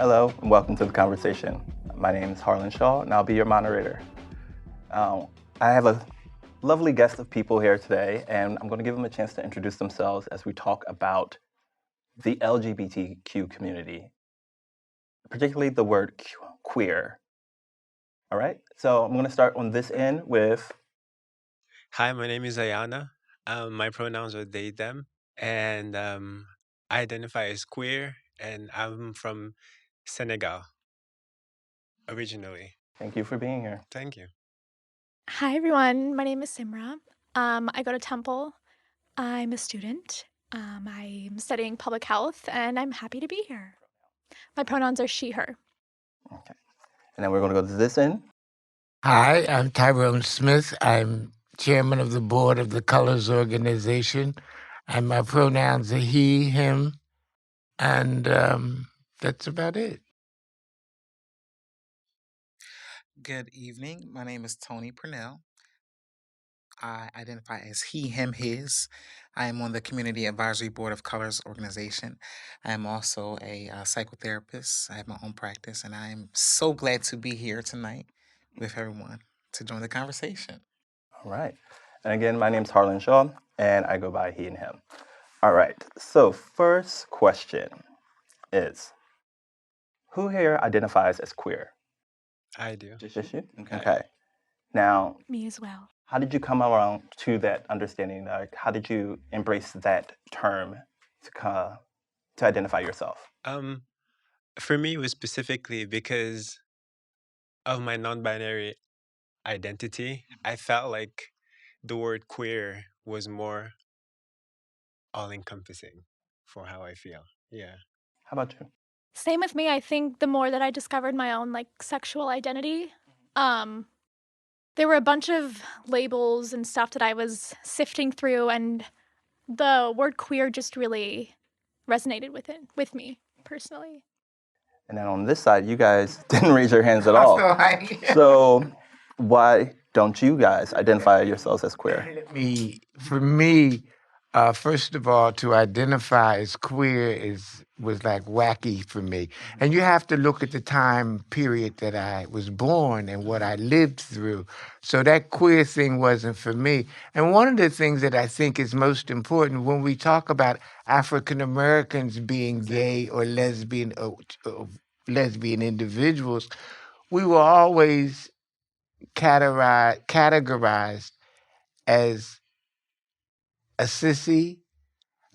Hello, and welcome to the conversation. My name is Harlan Shaw, and I'll be your moderator. Uh, I have a lovely guest of people here today, and I'm going to give them a chance to introduce themselves as we talk about the LGBTQ community, particularly the word queer. All right, so I'm going to start on this end with. Hi, my name is Ayana. My pronouns are they, them, and I identify as queer, and I'm from Senegal originally. Thank you for being here. Thank you. Hi, everyone. My name is Simra. I go to Temple. I'm a student. I'm studying public health, and I'm happy to be here. My pronouns are she, her. Okay, and then we're going to go to this end. Hi, I'm Tyrone Smith. I'm chairman of the board of the Colors Organization, and my pronouns are he, him, and that's about it. Good evening. My name is Tony Purnell. I identify as he, him, his. I am on the Community Advisory Board of Colors Organization. I am also a psychotherapist. I have my own practice, and I am so glad to be here tonight with everyone to join the conversation. All right, and again, my name is Harlan Shaw, and I go by he and him. All right, so first question is, who here identifies as queer? I do. Just you? Okay. Now, Me as well. how did you come around to that understanding? Like, how did you embrace that term to identify yourself? For me, it was specifically because of my non-binary identity. I felt like the word queer was more all-encompassing for how I feel. Yeah. How about you? Same with me. I think the more that I discovered my own sexual identity, there were a bunch of labels and stuff that I was sifting through, and the word queer just really resonated with me personally. And then on this side, you guys didn't raise your hands at I all. feel like- So why don't you guys identify yourselves as queer? For me, first of all, to identify as queer was like wacky for me. And you have to look at the time period that I was born and what I lived through. So that queer thing wasn't for me. And one of the things that I think is most important when we talk about African Americans being gay or lesbian individuals, we were always categorized as a sissy,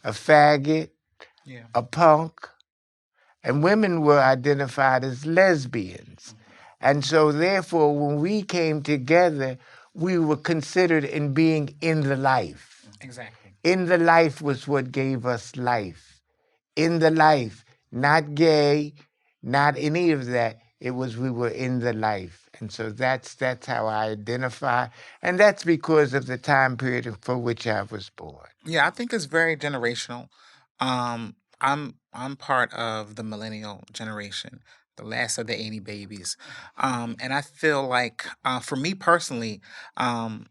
a faggot, Yeah. a punk, and women were identified as lesbians. And so, therefore, when we came together, we were considered in being in the life. Exactly. In the life was what gave us life. In the life, not gay, not any of that. It was we were in the life. And so that's how I identify. And that's because of the time period for which I was born. Yeah, I think it's very generational. I'm part of the millennial generation, the last of the 80 babies. And I feel like for me personally, um,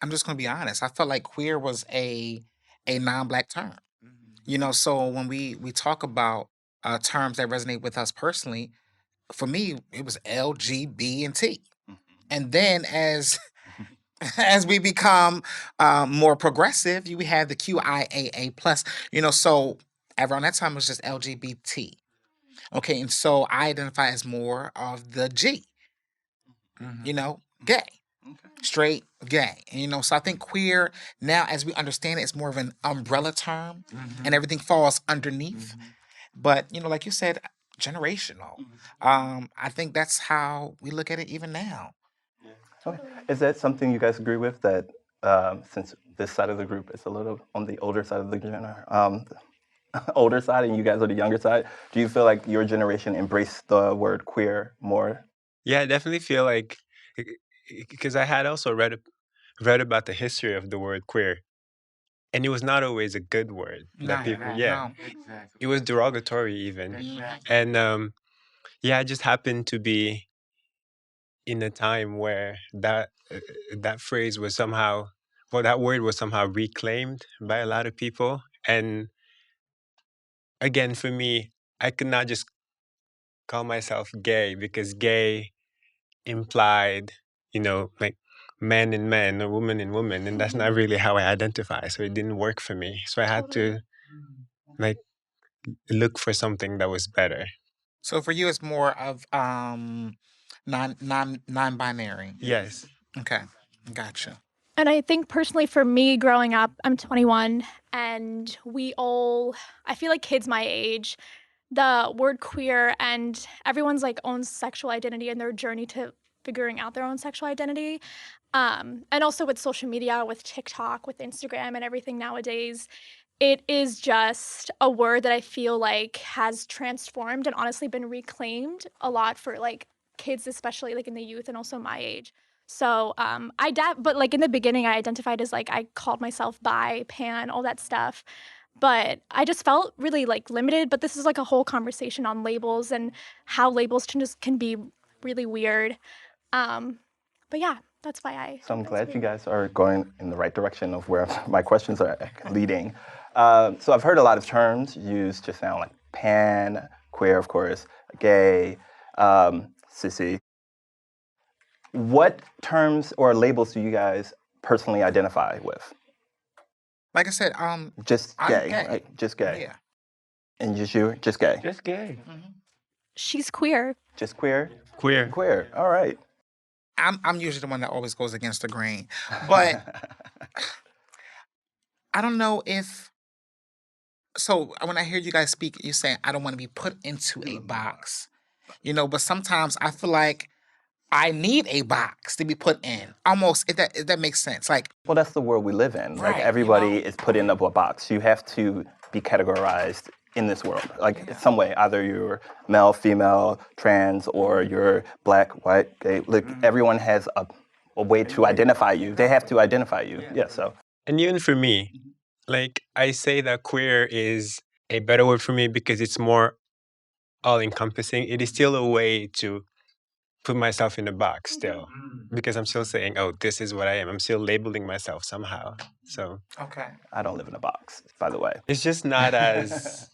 I'm just gonna be honest, I felt like queer was a non-black term. So when we talk about terms that resonate with us personally, for me, it was L, G, B, and T. And then as as we become more progressive, we have the QIAA plus. So around that time it was just LGBT. Okay, and so I identify as more of the G. Gay, straight, gay. And so I think queer now, as we understand it, it's more of an umbrella term, and everything falls underneath. But like you said, generational. I think that's how we look at it even now. Okay. Is that something you guys agree with, that since this side of the group is a little on the older side of the older side and you guys are the younger side, do you feel like your generation embraced the word queer more? Yeah, I definitely feel like, because I had also read about the history of the word queer, and it was not always a good word that people, No. Exactly. it was derogatory even. Exactly. And yeah, I just happened to be in a time where that phrase was somehow, well, that word was somehow reclaimed by a lot of people. And again, for me, I could not just call myself gay because gay implied, like men and men or woman and woman, and that's not really how I identify. So it didn't work for me. So I had to like look for something that was better. So for you, it's more of non-binary. Yes. Okay, gotcha. And I think personally for me growing up, I'm 21, and I feel like kids my age, the word queer and everyone's like own sexual identity and their journey to figuring out their own sexual identity. And also with social media, with TikTok, with Instagram and everything nowadays, it is just a word that I feel like has transformed and honestly been reclaimed a lot for like kids, especially like in the youth and also my age. So but like in the beginning, I identified as like I called myself bi, pan, all that stuff. But I just felt really like limited. But this is like a whole conversation on labels and how labels can be really weird. But yeah, that's why So I'm that's glad you queer. guys are going in the right direction of where my questions are leading. So I've heard a lot of terms used just now, like pan, queer, of course, gay, sissy. What terms or labels do you guys personally identify with? Like I said, Just I'm gay, gay. right? Just gay. Yeah. And just you, just gay. Just gay. She's queer. Just queer? Queer. Queer. All right. I'm usually the one that always goes against the grain, but I don't know if. So when I hear you guys speak, you say I don't want to be put into a box, But sometimes I feel like I need a box to be put in. Almost, if that makes sense. Like, Well, that's the world we live in. Like right, everybody is put into a box. You have to be categorized in this world, like in some way. Either you're male, female, trans, or you're black, white, gay. Like everyone has a way to identify you. They have to identify you. Yeah. So And even for me, like I say that queer is a better word for me because it's more all encompassing. It is still a way to put myself in a box still because I'm still saying, oh, this is what I am. I'm still labeling myself somehow. So okay, I don't live in a box, by the way. it's just not as,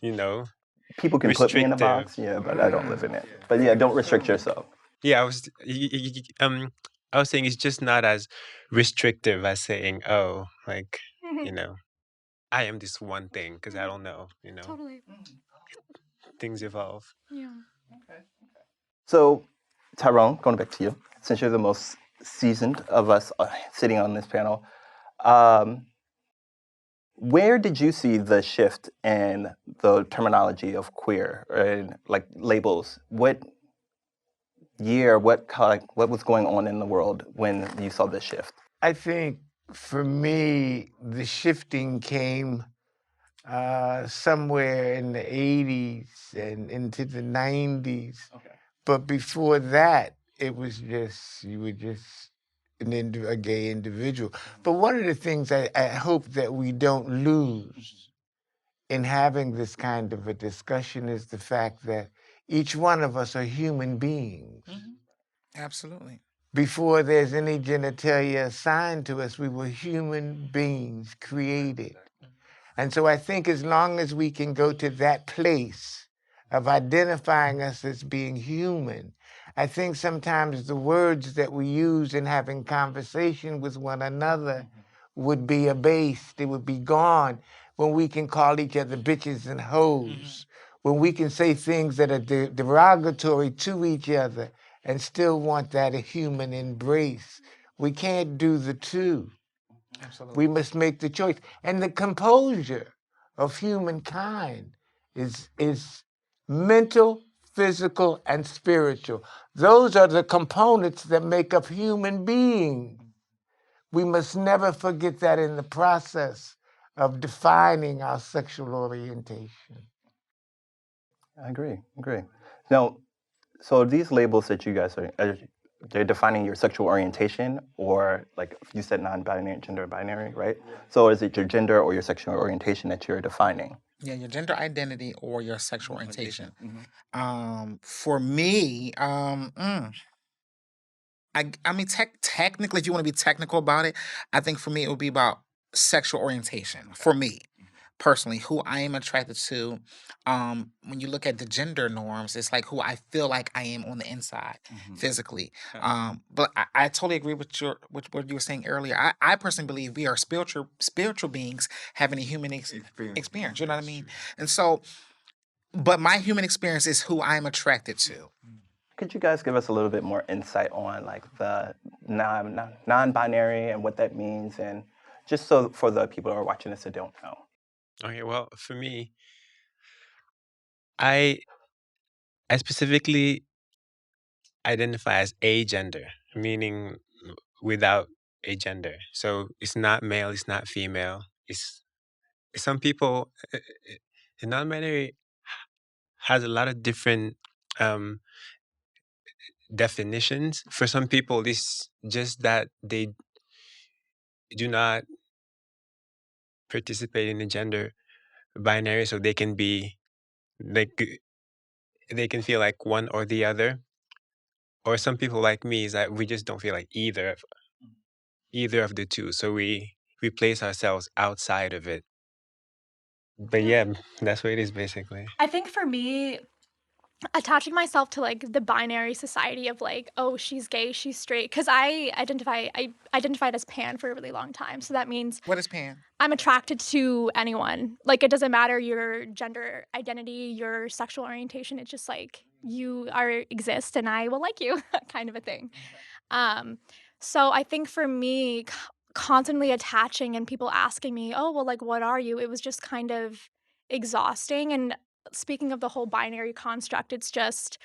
People can put me in a restrictive. box, yeah, but I don't live in it. But yeah, don't restrict yourself. Yeah, I was saying it's just not as restrictive as saying, oh, like, I am this one thing because I don't know, Totally. things evolve. Yeah. So, Tyrone, going back to you, since you're the most seasoned of us sitting on this panel, where did you see the shift in the terminology of queer and like labels? What year, what was going on in the world when you saw this shift? I think for me, the shifting came somewhere in the 80s and into the 90s. Okay. But before that, it was you were just a gay individual. But one of the things I hope that we don't lose in having this kind of a discussion is the fact that each one of us are human beings. absolutely. Before there's any genitalia assigned to us, we were human beings created. And so I think as long as we can go to that place of identifying us as being human, I think sometimes the words that we use in having conversation with one another would be abased, it would be gone, when we can call each other bitches and hoes, when we can say things that are derogatory to each other and still want that human embrace. We can't do the two. Absolutely. We must make the choice. And the composure of humankind is mental, physical, and spiritual. Those are the components that make up human beings. We must never forget that in the process of defining our sexual orientation. I agree. Now, so these labels that you guys are they're defining your sexual orientation, or like you said, non-binary, gender binary, right? So is it your gender or your sexual orientation that you're defining? Yeah, your gender identity or your sexual orientation. For me, I mean, technically, if you want to be technical about it, I think for me it would be about sexual orientation. For me, personally, who I am attracted to, when you look at the gender norms, it's like who I feel like I am on the inside physically. Okay. But I totally agree with what you were saying earlier. I personally believe we are spiritual beings having a human experience. You know what I mean? And so, but my human experience is who I'm attracted to. Could you guys give us a little bit more insight on like the non-binary and what that means, and just so for the people who are watching this that don't know? Okay, well, for me, I specifically identify as agender, meaning without a gender. So it's not male, it's not female. It's some people. The non-binary has a lot of different um, definitions. For some people, it's just that they do not participate in the gender binary, so they can be like they can feel like one or the other. Or some people like me is that we just don't feel like either of the two, so we place ourselves outside of it. But yeah, that's what it is basically. I think for me, attaching myself to like the binary society of like, oh, she's gay, she's straight, because I identified as pan for a really long time. So that means What is pan? I'm attracted to anyone. Like, it doesn't matter your gender identity, your sexual orientation. It's just like you exist and I will like you, kind of a thing. So I think for me, constantly attaching and people asking me, oh, well, like, what are you? It was just kind of exhausting. And speaking of the whole binary construct, it's just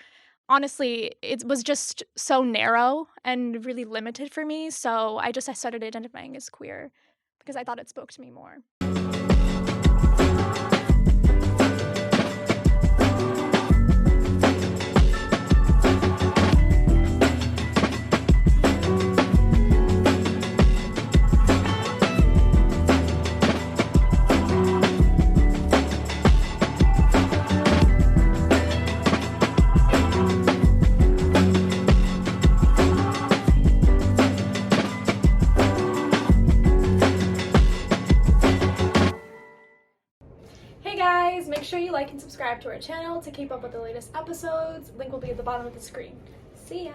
honestly, it was just so narrow and really limited for me. So I started identifying as queer because I thought it spoke to me more. Hey guys, make sure you like and subscribe to our channel to keep up with the latest episodes. Link will be at the bottom of the screen. See ya!